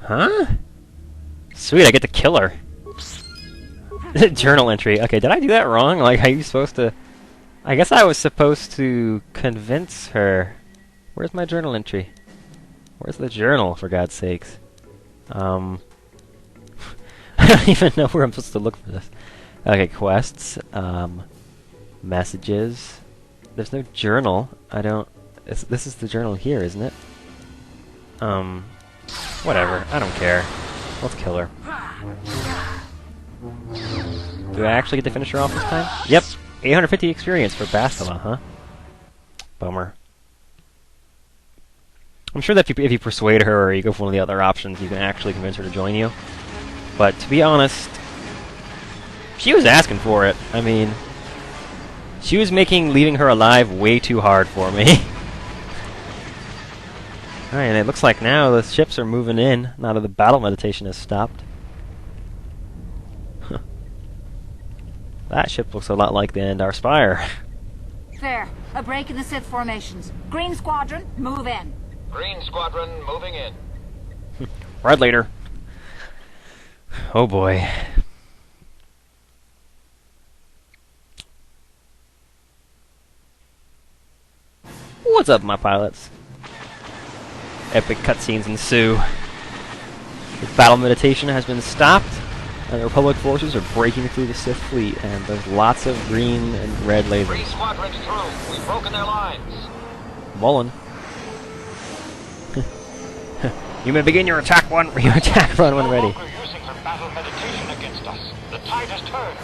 Huh? Sweet, I get to kill her. Journal entry. Okay, did I do that wrong? Like, are you supposed to... I guess I was supposed to convince her. Where's my journal entry? Where's the journal, for God's sakes? I don't even know where I'm supposed to look for this. Okay, quests. Messages. There's no journal. I don't... This is the journal here, isn't it? Whatever. I don't care. Let's kill her. Do I actually get to finish her off this time? Yep! 850 experience for Bastila, huh? Bummer. I'm sure that if you persuade her or you go for one of the other options, you can actually convince her to join you. But to be honest, she was asking for it. I mean, she was making leaving her alive way too hard for me. Alright, and it looks like now the ships are moving in, now that the battle meditation has stopped. Huh. That ship looks a lot like the Endar Spire. There. A break in the Sith formations. Green Squadron, move in. Green Squadron, moving in. Red leader. Oh boy. What's up, my pilots? Epic cutscenes ensue. The battle meditation has been stopped, and the Republic forces are breaking through the Sith fleet, and there's lots of green and red lasers. 3 squadrons through. We've broken their lines. Mullen. You may begin your attack run when ready. We're using the battle meditation against us. The tide has turned.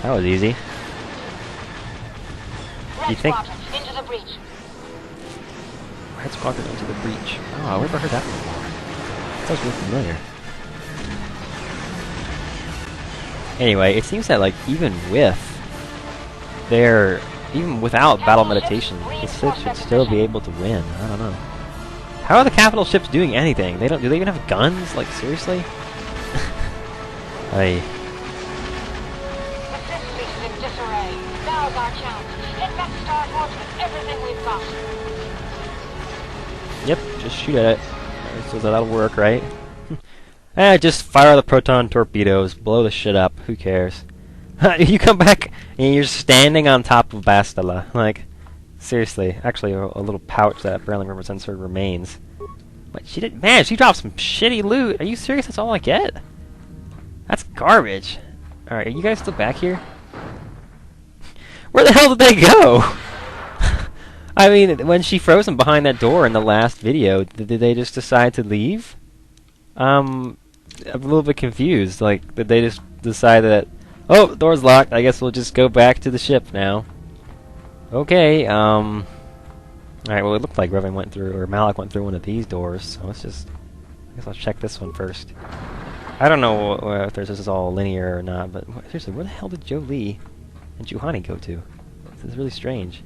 That was easy. Red think- Squadron, into the breach. Red Squadron into the breach. Oh, I've never heard that before. That sounds really familiar. Anyway, it seems that, like, even without battle meditation, the Sith should still be able to win. I don't know. How are the capital ships doing anything? Do they even have guns? Like, seriously? The Sith fleet is in disarray. Now's our chance. Hit that Star Forge with everything we've got. Yep, just shoot at it. So that'll work, right? Just fire the proton torpedoes, blow the shit up, who cares? You come back and you're standing on top of Bastila. Like, seriously. Actually, a little pouch that apparently represents her remains. But she didn't... Man, she dropped some shitty loot. Are you serious? That's all I get? That's garbage. Alright, are you guys still back here? Where the hell did they go? I mean, when she froze them behind that door in the last video, did they just decide to leave? I'm a little bit confused. Like, did they just decide that, oh, the door's locked, I guess we'll just go back to the ship now. Okay, alright, well, it looked like Revan went through, or Malak went through one of these doors, so let's just, I guess I'll check this one first. I don't know if this is all linear or not, but seriously, where the hell did Jolee and Juhani go to? This is really strange.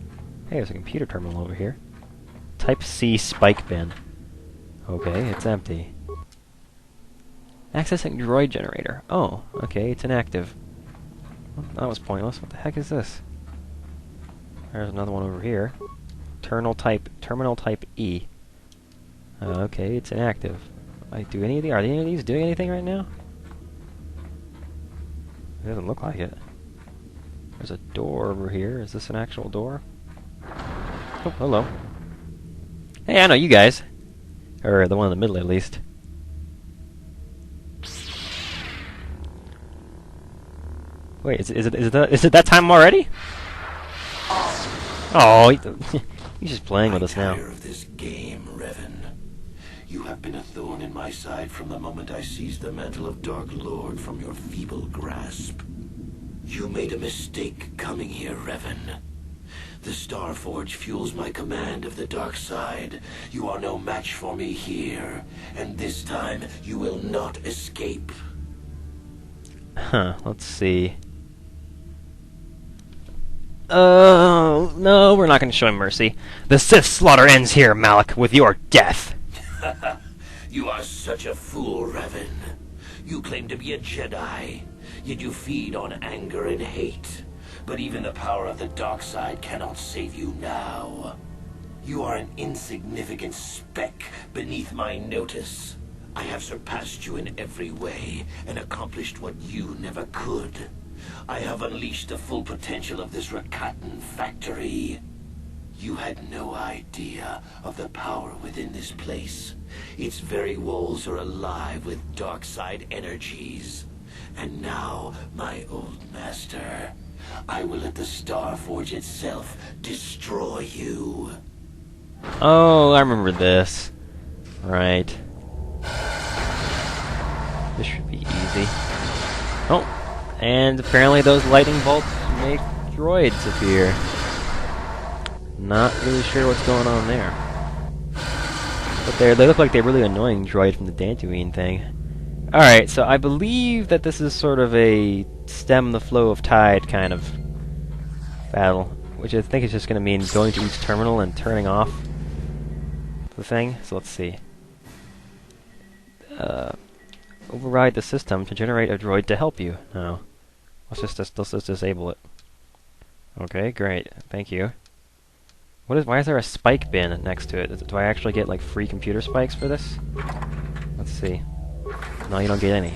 Hey, there's a computer terminal over here. Type C spike bin. Okay, it's empty. Accessing droid generator. Oh, okay, it's inactive. Well, that was pointless. What the heck is this? There's another one over here. Terminal type E. Okay, it's inactive. Are any of these doing anything right now? It doesn't look like it. There's a door over here. Is this an actual door? Oh, hello. Hey, I know you guys. Or the one in the middle, at least. Wait, is it that time already? Oh, he's just playing with us now. I'm tired of this game, Revan. You have been a thorn in my side from the moment I seized the mantle of Dark Lord from your feeble grasp. You made a mistake coming here, Revan. The Star Forge fuels my command of the dark side. You are no match for me here, and this time you will not escape. Huh, let's see. Oh, no, we're not going to show him mercy. The Sith slaughter ends here, Malak, with your death. You are such a fool, Revan. You claim to be a Jedi, yet you feed on anger and hate. But even the power of the dark side cannot save you now. You are an insignificant speck beneath my notice. I have surpassed you in every way and accomplished what you never could. I have unleashed the full potential of this Rakatan factory. You had no idea of the power within this place. Its very walls are alive with dark side energies. And now, my old master, I will let the Starforge itself destroy you. Oh, I remember this. Right. This should be easy. Oh, and apparently those lightning bolts make droids appear. Not really sure what's going on there. But they look like they're really annoying droid from the Dantooine thing. Alright, so I believe that this is sort of a stem the flow of tide kind of battle, which I think is just going to mean going to each terminal and turning off the thing. So let's see. Override the system to generate a droid to help you. No. Let's just disable it. Okay, great. Thank you. Why is there a spike bin next to it? Do I actually get like free computer spikes for this? Let's see. No, you don't get any.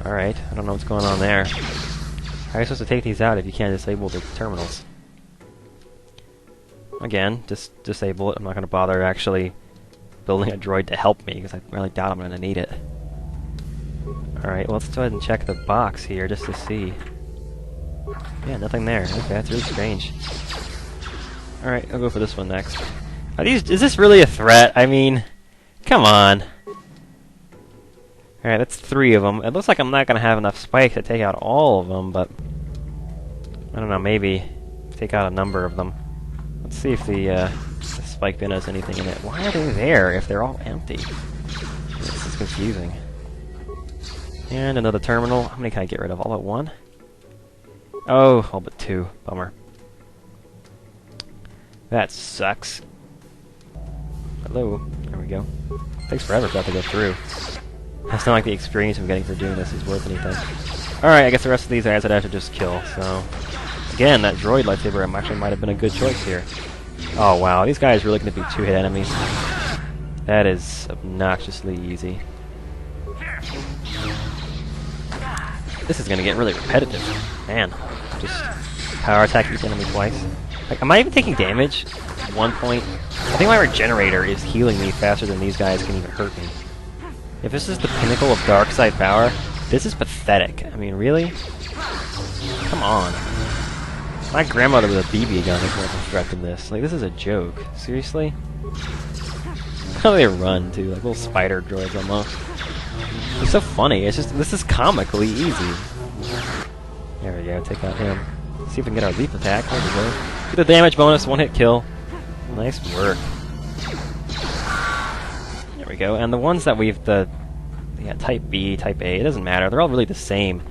Alright, I don't know what's going on there. How are you supposed to take these out if you can't disable the terminals? Again, just disable it. I'm not going to bother actually building a droid to help me, because I really doubt I'm going to need it. Alright, well, let's go ahead and check the box here just to see. Yeah, nothing there. Okay, that's really strange. Alright, I'll go for this one next. Is this really a threat? I mean, come on. Alright, that's 3 of them. It looks like I'm not going to have enough spikes to take out all of them, but I don't know, maybe take out a number of them. Let's see if the spike bin has anything in it. Why are they there if they're all empty? This is confusing. And another terminal. How many can I get rid of? All at one? Oh, all but 2. Bummer. That sucks. Hello. There we go. Takes forever for that to go through. It's not like the experience I'm getting for doing this is worth anything. Alright, I guess the rest of these guys I'd have to just kill, so... Again, that droid lightsaber actually might have been a good choice here. Oh wow, these guys really going to be 2-hit enemies. That is obnoxiously easy. This is going to get really repetitive. Man, just power attack each enemy twice. Like, am I even taking damage? At one point, I think my regenerator is healing me faster than these guys can even hurt me. If this is the pinnacle of dark side power, this is pathetic. I mean, really? Come on. My grandmother with a BB gun is more of a threat than this. Like, this is a joke. Seriously? How do they run, too? Like little spider droids almost. It's so funny. It's just, this is comically easy. There we go, take out him. See if we can get our leap attack. There we go. Get the damage bonus, 1-hit kill. Nice work. There we go. And the ones that we've, Type B, Type A, it doesn't matter. They're all really the same.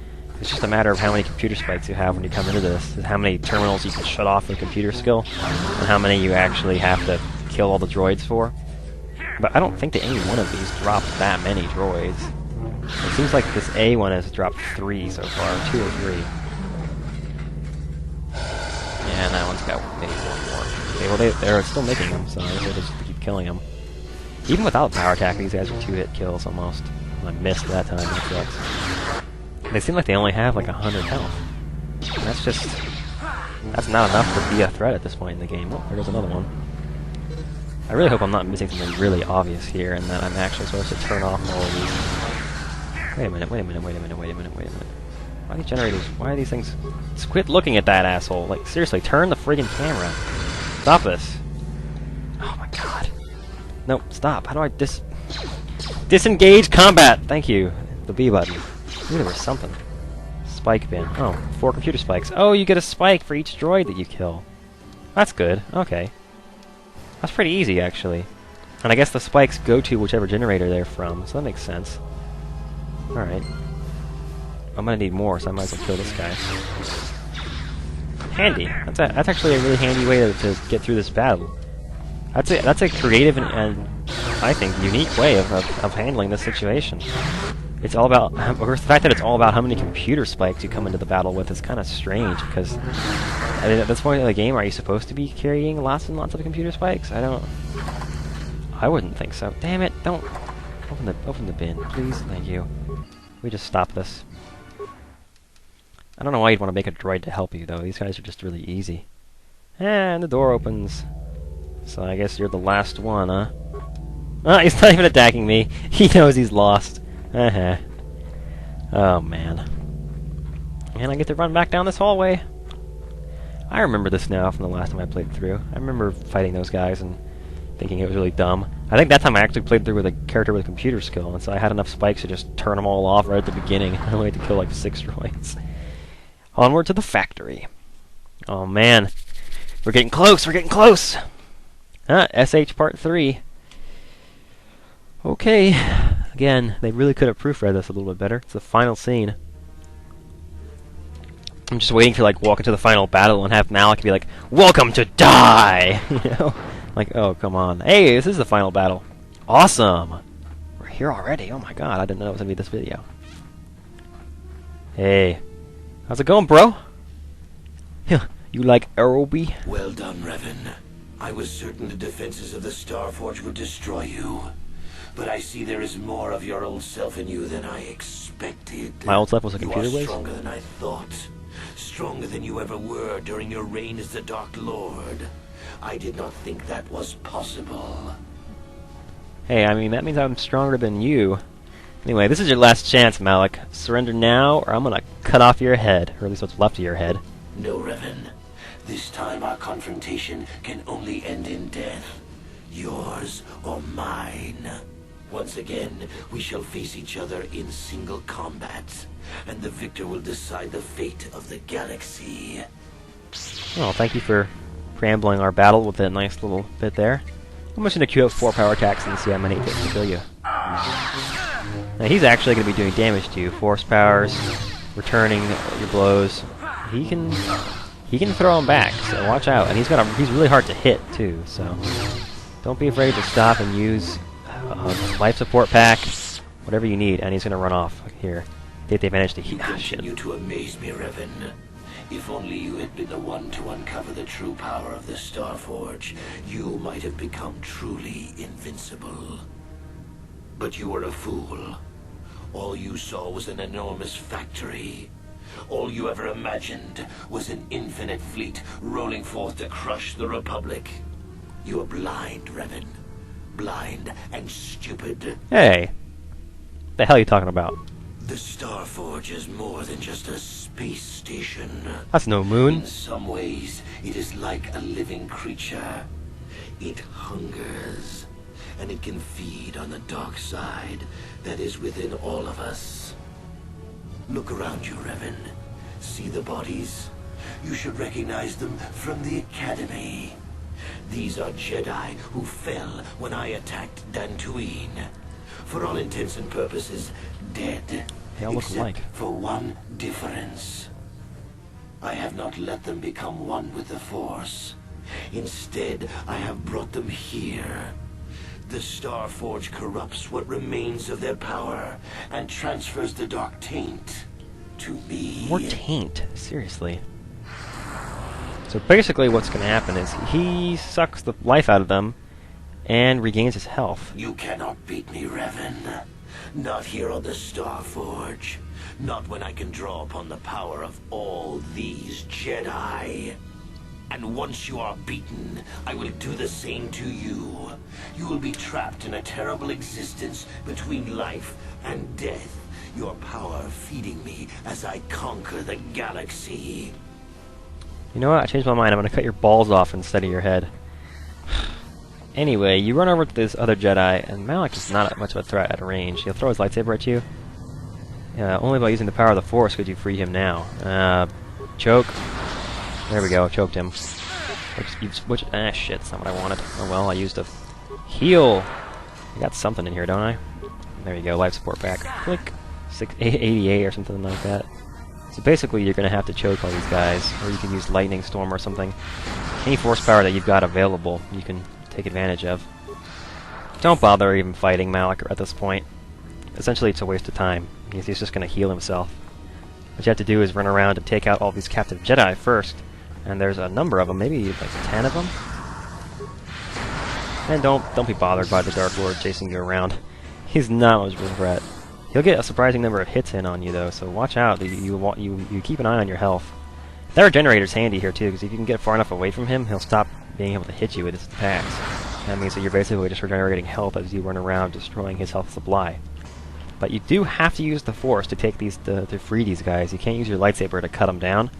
It's just a matter of how many computer spikes you have when you come into this. How many terminals you can shut off with computer skill, and how many you actually have to kill all the droids for. But I don't think that any one of these dropped that many droids. It seems like this A one has dropped 3 so far, 2 or 3. And that one's got maybe 1 more. Okay, well they're still making them, so I guess we'll just keep killing them. Even without power attack, these guys are 2-hit kills almost. I missed that time, that sucks. They seem like they only have like 100 health. And that's not enough to be a threat at this point in the game. Oh, there goes another one. I really hope I'm not missing something really obvious here, and that I'm actually supposed to turn off all of these. Wait a minute. Why are these generators, why are these things... Just quit looking at that asshole. Like, seriously, turn the friggin' camera. Stop this. Oh my god. No, stop. How do I disengage combat? Thank you. The B button. Ooh, there was something. Spike bin. Oh, 4 computer spikes. Oh, you get a spike for each droid that you kill. That's good. Okay. That's pretty easy, actually. And I guess the spikes go to whichever generator they're from, so that makes sense. Alright. I'm gonna need more, so I might as well kill this guy. Handy. That's actually a really handy way to get through this battle. That's a creative and I think unique way of handling this situation. It's all about, of course, the fact that it's all about how many computer spikes you come into the battle with is kind of strange, because I mean, at this point in the game, are you supposed to be carrying lots and lots of computer spikes? I wouldn't think so. Damn it, don't. Open the bin, please. Thank you. We just stop this. I don't know why you'd want to make a droid to help you, though. These guys are just really easy. And the door opens. So I guess you're the last one, huh? Ah, he's not even attacking me. He knows he's lost. Oh, man. And I get to run back down this hallway. I remember this now from the last time I played through. I remember fighting those guys and thinking it was really dumb. I think that time I actually played through with a character with a computer skill, and so I had enough spikes to just turn them all off right at the beginning. I only had to kill like 6 droids. Onward to the factory. Oh man. We're getting close, we're getting close! SH Part 3. Okay. Again, they really could have proofread this a little bit better. It's the final scene. I'm just waiting to like walk into the final battle and have Malak be like, "Welcome to die!" You know? Like, oh, come on. Hey, this is the final battle. Awesome! We're here already. Oh my god, I didn't know it was gonna be this video. Hey. How's it going, bro? You like Aeroby? Well done, Revan. I was certain the defenses of the Starforge would destroy you. But I see there is more of your old self in you than I expected. My old self was a computer You are whiz? stronger than I thought. Stronger than you ever were during your reign as the Dark Lord. I did not think that was possible. Hey, I mean, that means I'm stronger than you. Anyway, this is your last chance, Malak. Surrender now, or I'm gonna cut off your head. Or at least what's left of your head. No, Revan. This time our confrontation can only end in death. Yours or mine. Once again, we shall face each other in single combat, and the victor will decide the fate of the galaxy. Well, thank you for preambling our battle with a nice little bit there. I'm just going to queue up 4 power attacks and see how many it takes to kill you. Now, he's actually going to be doing damage to you. Force powers, returning your blows. He can throw them back, so watch out. And he's really hard to hit, too, so don't be afraid to stop and use life support pack, whatever you need, and he's going to run off. Here. Take the advantage to heal. You continue to amaze me, Revan. If only you had been the one to uncover the true power of the Starforge, you might have become truly invincible. But you were a fool. All you saw was an enormous factory. All you ever imagined was an infinite fleet rolling forth to crush the Republic. You are blind, Revan. Blind and stupid. Hey. The hell are you talking about? The Starforge is more than just a space station. That's no moon. In some ways, it is like a living creature. It hungers, and it can feed on the dark side that is within all of us. Look around you, Revan. See the bodies? You should recognize them from the Academy. These are Jedi who fell when I attacked Dantooine. For all intents and purposes, dead. They all look except alike. for one difference. I have not let them become one with the Force. Instead, I have brought them here. The Starforge corrupts what remains of their power and transfers the dark taint to me. More taint? Seriously. So basically what's going to happen is he sucks the life out of them and regains his health. You cannot beat me, Revan. Not here on the Starforge. Not when I can draw upon the power of all these Jedi. And once you are beaten, I will do the same to you. You will be trapped in a terrible existence between life and death. Your power feeding me as I conquer the galaxy. You know what? I changed my mind. I'm going to cut your balls off instead of your head. Anyway, you run over to this other Jedi, and Malak is not much of a threat at range. He'll throw his lightsaber at you. Only by using the power of the Force could you free him now. Choke. There we go, choked him. Shit, that's not what I wanted. Oh well, I used a heal. I got something in here, don't I? There you go, life support back. Click. 88 or something like that. So basically, you're going to have to choke all these guys, or you can use Lightning Storm or something. Any force power that you've got available, you can take advantage of. Don't bother even fighting Malak at this point. Essentially, it's a waste of time. He's just going to heal himself. What you have to do is run around and take out all these captive Jedi first. And there's a number of them, maybe like 10 of them. And don't be bothered by the Dark Lord chasing you around. He's not much of a threat. He'll get a surprising number of hits in on you though, so watch out. You keep an eye on your health. That regenerator's handy here too, because if you can get far enough away from him, he'll stop being able to hit you with his attacks. That means that you're basically just regenerating health as you run around destroying his health supply. But you do have to use the Force to take these to free these guys. You can't use your lightsaber to cut them down.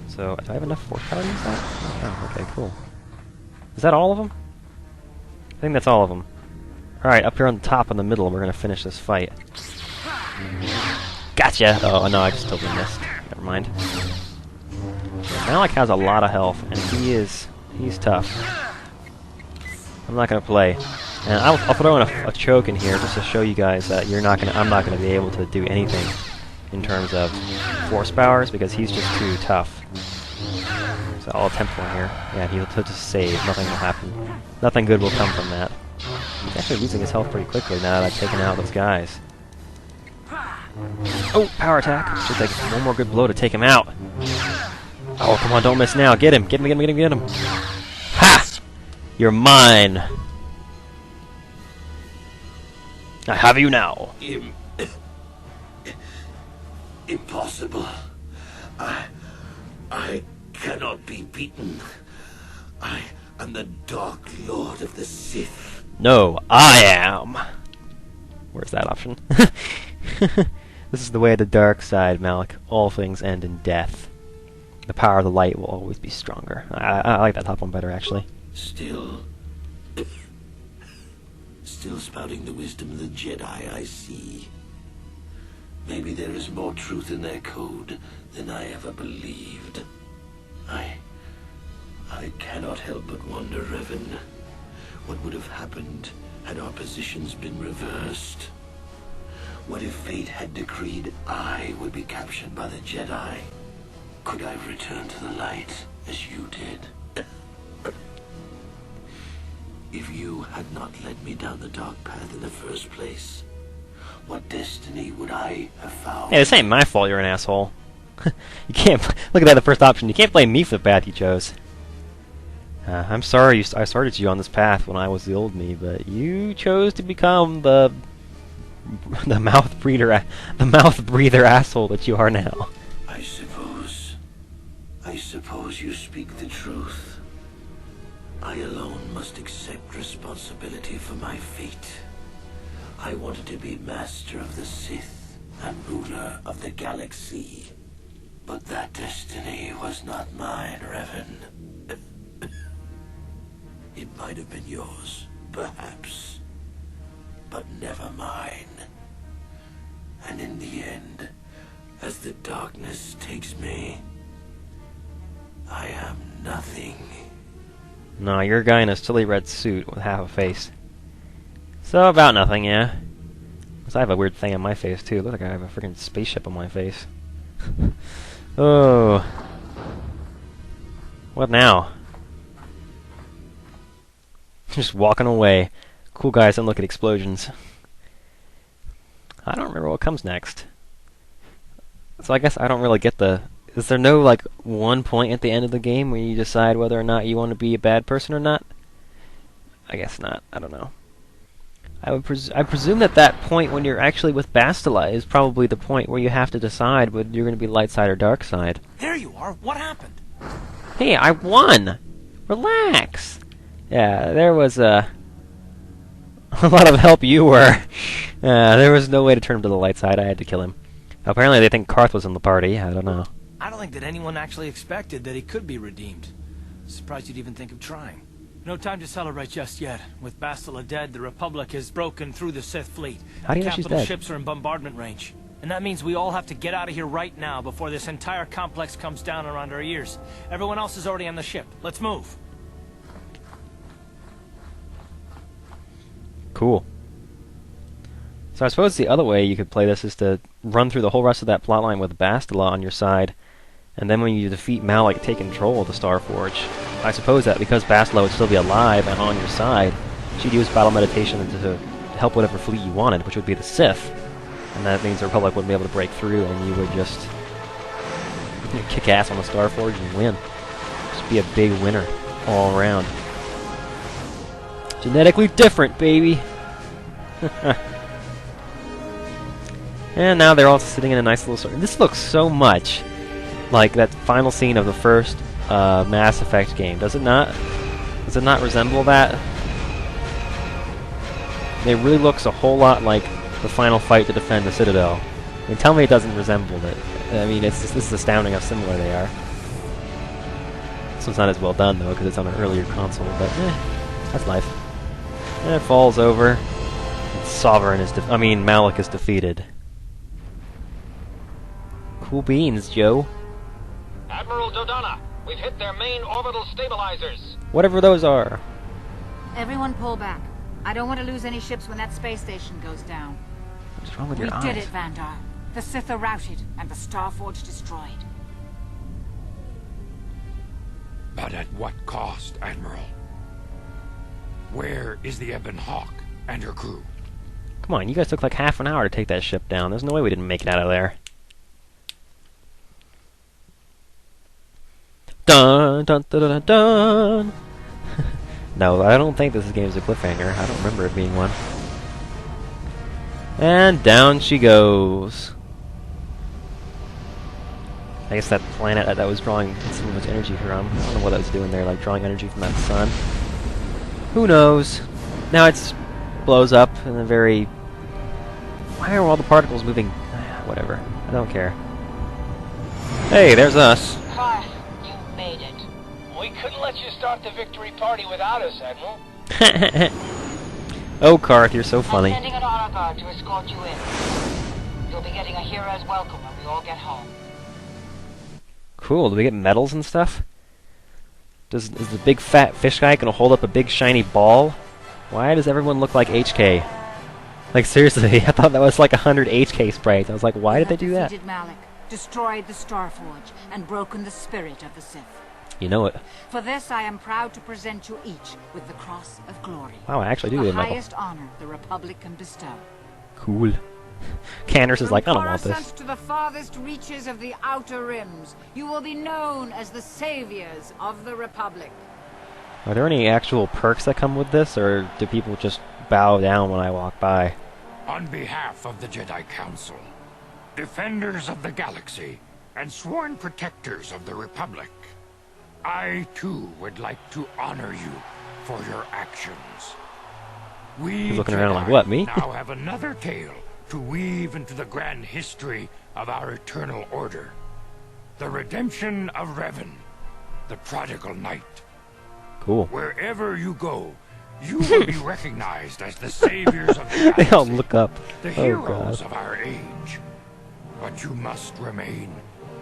So, do I have enough Force power to use that? Oh, okay, cool. Is that all of them? I think that's all of them. Alright, up here on the top in the middle, we're gonna finish this fight. Gotcha! Oh, no, I just totally missed. Never mind. Malak has a lot of health, and he's tough. I'm not gonna play. And I'll throw in a choke in here just to show you guys that I'm not gonna be able to do anything in terms of Force powers because he's just too tough. So I'll attempt one here. Yeah, he'll just save. Nothing will happen. Nothing good will come from that. He's actually losing his health pretty quickly now that I've taken out those guys. Oh, power attack. Just like one more good blow to take him out. Oh, come on, don't miss now. Get him. Get him, get him, get him, get him. Ha! You're mine. I have you now. Impossible. I cannot be beaten. I am the Dark Lord of the Sith. No, I am. Where's that option? This is the way of the dark side, Malak. All things end in death. The power of the light will always be stronger. I like that top one better, actually. Still spouting the wisdom of the Jedi, I see. Maybe there is more truth in their code than I ever believed. I cannot help but wonder, Revan, what would have happened had our positions been reversed? What if fate had decreed I would be captured by the Jedi? Could I return to the light as you did? If you had not led me down the dark path in the first place, what destiny would I have found? Hey, this ain't my fault you're an asshole. You can't... Look at that, the first option. You can't blame me for the path you chose. I'm sorry I started you on this path when I was the old me, but you chose to become the mouth breather asshole that you are now. I suppose you speak the truth. I alone must accept responsibility for my fate. I wanted to be master of the Sith and ruler of the galaxy. But that destiny was not mine, Revan. It might have been yours, perhaps, but never mine. And in the end, as the darkness takes me, I am nothing. No, you're a guy in a silly red suit with half a face. So about nothing, yeah. Cause I have a weird thing on my face too. It looks like I have a freaking spaceship on my face. Oh. What now? Just walking away. Cool guys don't look at explosions. I don't remember what comes next. So I guess I don't really get the... Is there no, like, one point at the end of the game where you decide whether or not you want to be a bad person or not? I guess not. I don't know. I presume that point when you're actually with Bastila is probably the point where you have to decide whether you're going to be light side or dark side. There you are. What happened? Hey, I won! Relax! Yeah, there was a lot of help you were. There was no way to turn him to the light side. I had to kill him. Apparently they think Karth was in the party. I don't know. I don't think that anyone actually expected that he could be redeemed. Surprised you'd even think of trying. No time to celebrate just yet. With Bastila dead, the Republic has broken through the Sith fleet. How do you know she's Capital dead? ships are in bombardment range. And that means we all have to get out of here right now before this entire complex comes down around our ears. Everyone else is already on the ship. Let's move. Cool. So I suppose the other way you could play this is to run through the whole rest of that plotline with Bastila on your side, and then when you defeat Malak, take control of the Starforge. I suppose that because Bastila would still be alive and on your side, she'd use battle meditation to help whatever fleet you wanted, which would be the Sith. And that means the Republic wouldn't be able to break through, and you would just kick ass on the Starforge and win. Just be a big winner all around. Genetically different, baby! And now they're all sitting in a nice little circle. This looks so much like that final scene of the first Mass Effect game, does it not? Does it not resemble that? It really looks a whole lot like the final fight to defend the Citadel. I mean, tell me it doesn't resemble it. I mean, this is astounding how similar they are. This one's not as well done, though, because it's on an earlier console, but that's life. And it falls over. Sovereign is Malak is defeated. Cool beans, Joe. Admiral Dodonna, we've hit their main orbital stabilizers. Whatever those are. Everyone pull back. I don't want to lose any ships when that space station goes down. What's wrong with We your eyes? did it, Vandar. The Sith are routed and the Starforge destroyed. But at what cost, Admiral? Where is the Ebon Hawk and her crew? Come on, you guys took like half an hour to take that ship down. There's no way we didn't make it out of there. Dun dun dun dun dun. No, I don't think this game is a cliffhanger. I don't remember it being one. And down she goes. I guess that planet that was drawing so much energy from. I don't know what I was doing there, like drawing energy from that sun. Who knows? Now it blows up in a very... Why are all the particles moving? Whatever. I don't care. Hey, there's us. Karth, you made it. We couldn't let you start the victory party without us, Admiral. Oh, Karth, you're so I'm funny. sending an honor guard to escort you in. You'll be getting a hero's welcome when we all get home. Cool. Do we get medals and stuff? Is the big fat fish guy gonna hold up a big shiny ball? Why does everyone look like HK? Like seriously, I thought that was like 100 HK sprites. I was like, why did they do that? Defeated Malak, destroyed the Starforge, and broken the spirit of the Sith. You know it. For this, I am proud to present you each with the Cross of Glory. Wow, I actually do the get a medal. highest honor the Republic can bestow. Cool. Canners is like, I don't want From this. Coruscant to the farthest reaches of the Outer Rims, you will be known as the saviors of the Republic. Are there any actual perks that come with this, or do people just bow down when I walk by? On behalf of the Jedi Council, defenders of the galaxy, and sworn protectors of the Republic, I too would like to honor you for your actions. We He's looking around like, Jedi what, me? now have another tale to weave into the grand history of our eternal order. The redemption of Revan, the prodigal knight. Cool. Wherever you go, you will be recognized as the saviors of the galaxy. They all look up. The Oh heroes god. of our age. But you must remain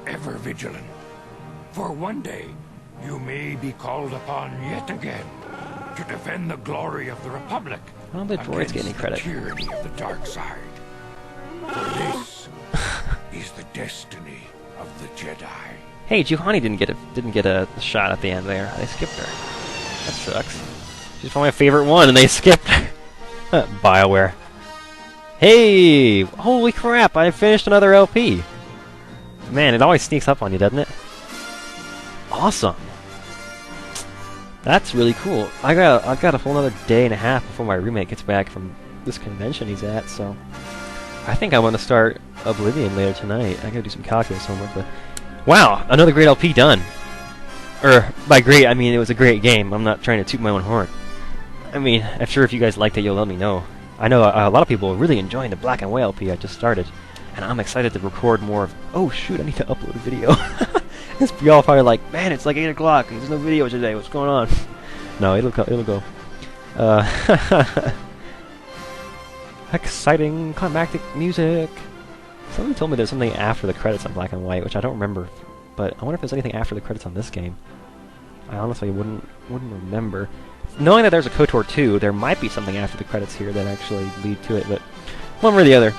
ever vigilant. For one day, you may be called upon yet again to defend the glory of the Republic I don't think droids get any against credit. the tyranny of the dark side. For this is the destiny of the Jedi. Hey, Juhani didn't get a shot at the end there. They skipped her. That sucks. She's probably my favorite one, and they skipped her. BioWare. Hey! Holy crap! I finished another LP. Man, it always sneaks up on you, doesn't it? Awesome. That's really cool. I've got a whole other day and a half before my roommate gets back from this convention he's at, so I think I want to start Oblivion later tonight. I gotta do some calculus homework, but wow, another great LP done. By great, I mean it was a great game. I'm not trying to toot my own horn. I mean, I'm sure if you guys liked it, you'll let me know. I know a lot of people are really enjoying the Black and White LP I just started, and I'm excited to record more of... Oh shoot, I need to upload a video. Y'all probably like, man, it's like 8 o'clock, there's no video today, what's going on? No, it'll go. Exciting climactic music. Somebody told me there's something after the credits on Black and White, which I don't remember, but I wonder if there's anything after the credits on this game. I honestly wouldn't remember. Knowing that there's a KotOR 2, there might be something after the credits here that actually lead to it, but one way or the other.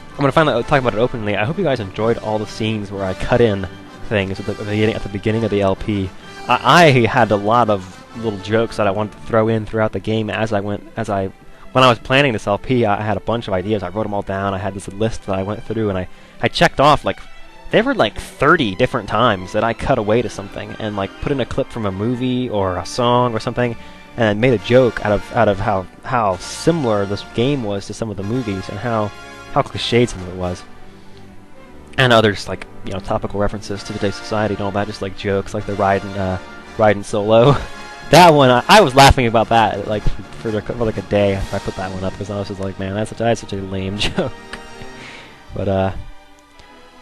I'm going to finally talk about it openly. I hope you guys enjoyed all the scenes where I cut in things at the beginning of the LP. I had a lot of little jokes that I wanted to throw in throughout the game when I was planning this LP. I had a bunch of ideas. I wrote them all down. I had this list that I went through, and I checked off like there were like 30 different times that I cut away to something and like put in a clip from a movie or a song or something. and made a joke out of how similar this game was to some of the movies and how cliched some of it was, and others like topical references to today's society and all that, just like jokes like the riding solo. That one I was laughing about that like for like a day after I put that one up because I was just like, man, that's such a lame joke. But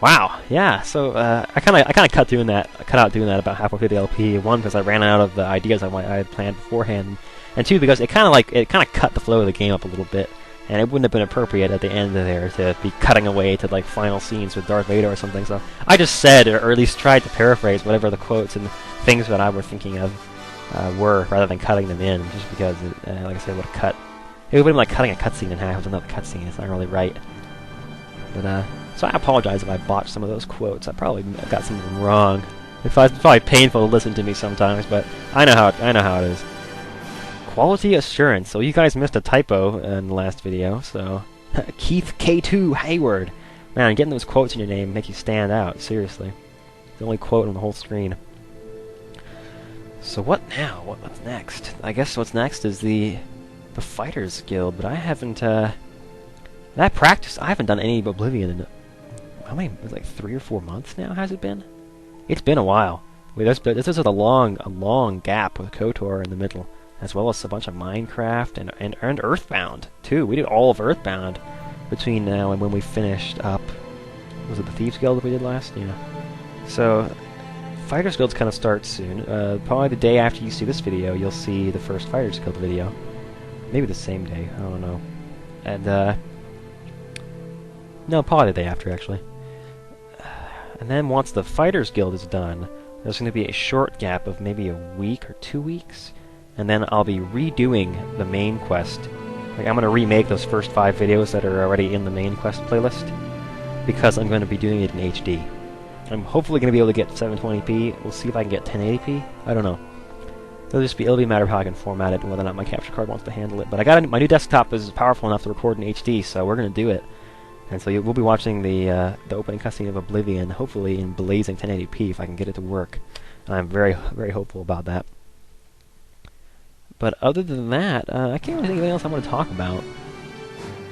wow, yeah. So I kind of cut out doing that about halfway through the LP. One, because I ran out of the ideas I had planned beforehand, and two, because it kind of cut the flow of the game up a little bit, and it wouldn't have been appropriate at the end of there to be cutting away to like final scenes with Darth Vader or something. So I just said, or at least tried to paraphrase whatever the quotes and things that I were thinking of were, rather than cutting them in, just because like I said, it would have cut. It would have been like cutting a cutscene in half with another cutscene. It's not really right. But so I apologize if I botched some of those quotes. I probably got some of them wrong. It's probably painful to listen to me sometimes, but I know how it is. Quality assurance. So you guys missed a typo in the last video. So Keith K2 Hayward. Man, getting those quotes in your name make you stand out. Seriously, the only quote on the whole screen. So what now? What's next? I guess what's next is the Fighters Guild, but I haven't that practice. I haven't done any Oblivion in how many? It's like 3 or 4 months now. Has it been? It's been a while. This is a long gap with KotOR in the middle, as well as a bunch of Minecraft and Earthbound too. We did all of Earthbound between now and when we finished up. Was it the Thieves Guild that we did last? Yeah. So Fighters Guild's kind of starts soon. Probably the day after you see this video, you'll see the first Fighters Guild video. Maybe the same day. I don't know. And no, probably the day after actually. And then once the Fighters Guild is done, there's going to be a short gap of maybe a week or 2 weeks, and then I'll be redoing the main quest. Like, I'm going to remake those first 5 videos that are already in the main quest playlist, because I'm going to be doing it in HD. I'm hopefully going to be able to get 720p. We'll see if I can get 1080p. I don't know. It'll be a matter of how I can format it and whether or not my capture card wants to handle it. But my new desktop is powerful enough to record in HD, so we're going to do it. And so we'll be watching the opening cutscene of Oblivion, hopefully in blazing 1080p if I can get it to work. And I'm very, very hopeful about that. But other than that, I can't really think of anything else I want to talk about.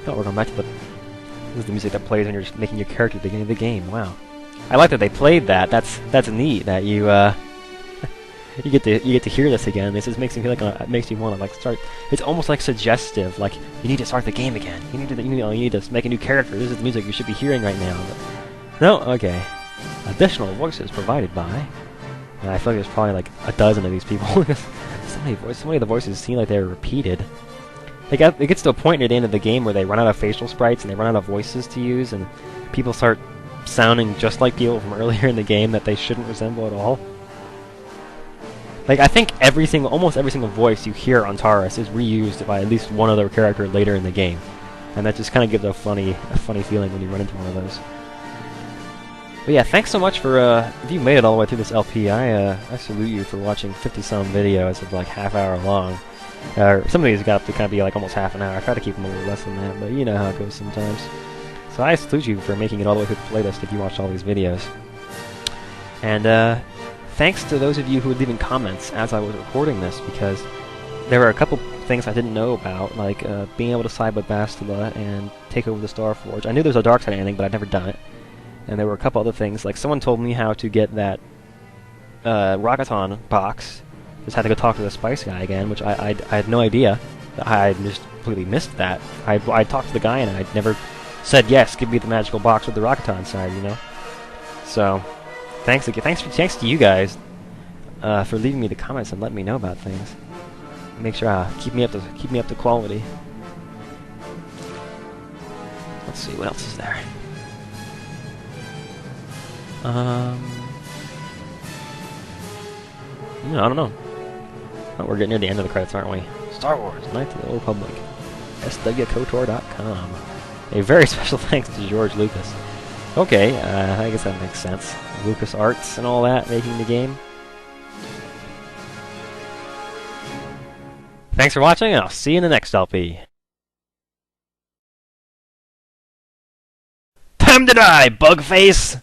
Oh, we're going back to this is the music that plays when you're just making your character at the beginning of the game. Wow. I like that they played that. That's neat that you you get to hear this again. This just makes me feel like it makes you want to like start. It's almost like suggestive. Like you need to start the game again. You need to make a new character. This is the music you should be hearing right now. But, no, okay. Additional voices provided by. And I feel like there's probably like a dozen of these people. so many of the voices seem like they're repeated. It gets to a point at the end of the game where they run out of facial sprites and they run out of voices to use, and people start sounding just like people from earlier in the game that they shouldn't resemble at all. Like, I think almost every single voice you hear on Taurus is reused by at least one other character later in the game. And that just kind of gives a funny feeling when you run into one of those. But yeah, thanks so much for, if you made it all the way through this LP, I salute you for watching 50-some videos of like half-hour long. Some of these got up to kind of be like almost half an hour. I try to keep them a little less than that, but you know how it goes sometimes. So I salute you for making it all the way through the playlist if you watched all these videos. And, thanks to those of you who were leaving comments as I was recording this, because there were a couple things I didn't know about, like being able to side with Bastila and take over the Star Forge. I knew there was a dark side ending, but I'd never done it. And there were a couple other things, like someone told me how to get that Rockathon box. Just had to go talk to the Spice guy again, which I had no idea. I just completely missed that. I talked to the guy and I'd never said, yes, give me the magical box with the Rockathon side, you know? So, thanks to you guys for leaving me the comments and letting me know about things. Make sure keep me up to quality. Let's see what else is there. I don't know. Oh, we're getting near the end of the credits, aren't we? Star Wars: Knights of the Old Republic. swkotor.com. A very special thanks to George Lucas. Okay, I guess that makes sense. Lucas Arts and all that, making the game. Thanks for watching, and I'll see you in the next LP. Time to die, Bugface!